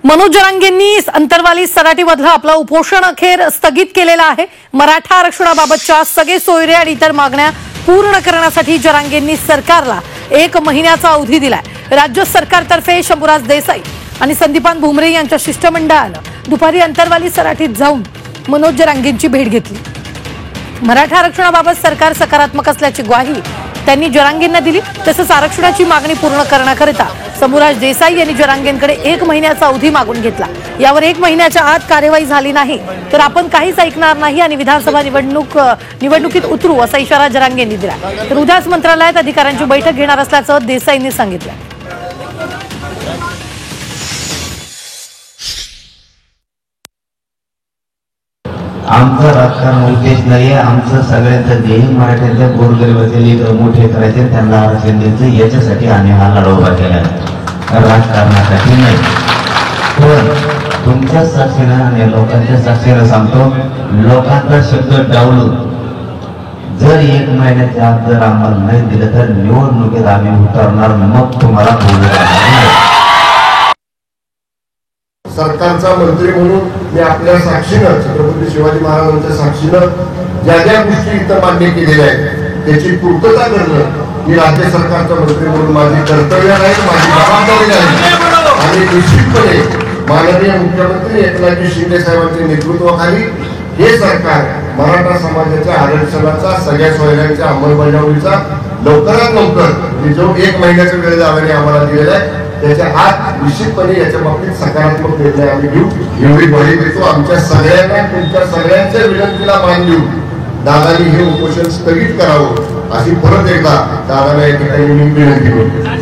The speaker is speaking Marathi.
मनोज जरांगेंनी अंतरवाली सराटीमधलं आपलं उपोषण अखेर स्थगित केलेलं आहे। मराठा आरक्षणाबाबतच्या सगळे सोयरे आणि इतर मागण्या पूर्ण करण्यासाठी जरांगेंनी सरकारला 1 महिन्याचा अवधी दिलाय। राज्य सरकारतर्फे शंभूराज देसाई आणि संदीपान भुमरे यांच्या शिष्टमंडळानं दुपारी अंतरवाली सराटीत जाऊन मनोज जरांगेंची भेट घेतली। मराठा आरक्षणाबाबत सरकार सकारात्मक असल्याची ग्वाही त्यांनी जरांगेंना दिली। तसंच आरक्षणाची मागणी पूर्ण करण्याकरिता शंभूराज देसाई यांनी जरांगेंकडे 1 महिन्याचा अवधी मागून घेतला। यावर 1 महिन्याच्या आत कार्यवाही झाली नाही तर आपण काहीच ऐकणार नाही आणि विधानसभा निवडणुकीत उतरू असा इशारा जरांगेंनी दिला। तर उद्याच मंत्रालयात अधिकाऱ्यांची बैठक घेणार असल्याचं देसाईंनी सांगितलं। आमचं राजकारण उद्देश नाही, आमचं सगळ्यांचं ध्येय मराठ्यातल्या गोरगरिबाचे लेकर मोठे करायचे, त्यांना आरक्षण द्यायचं, याच्यासाठी आम्ही हा लढा उभा केला, राजकारणासाठी नाही। पण तुमच्या साक्षीनं आणि लोकांच्या साक्षीनं सांगतो, लोकांचा शब्द डावलून जर 1 महिन्याच्या आत जर आम्हाला नाही दिलं तर निवडणुकीत आम्ही उतरणार, मग तुम्हाला बोलू। सरकारचा मंत्री म्हणून मी आपल्या साक्षीनं, छत्रपती शिवाजी महाराजांच्या साक्षीनं ज्या ज्या गोष्टी इथं मान्य केलेल्या आहेत त्याची पूर्तता करणं ही राज्य सरकारचा मंत्री म्हणून माझी कर्तव्य आहे, माझी जबाबदारी आहे। आणि निश्चितपणे माननीय मुख्यमंत्री एकनाथ शिंदे साहेबांच्या नेतृत्वाखाली हे सरकार मराठा समाजाच्या आरक्षणाचा, सगळ्या सोयऱ्यांच्या अंमलबजावणीचा लवकरात लवकर जो 1 महिन्याचा वेळ लावण्याने आम्हाला दिलेला आहे त्याच्या आत निश्चितपणे याच्या बाबतीत सकारात्मक निर्णय आम्ही घेऊ, एवढी ग्वाही देतो। आमच्या सगळ्यांना, तुमच्या सगळ्यांच्या विनंतीला मान देऊन दादांनी हे उपोषण स्थगित करावं अशी परत एकदा दादांना या ठिकाणी विनंती करतो।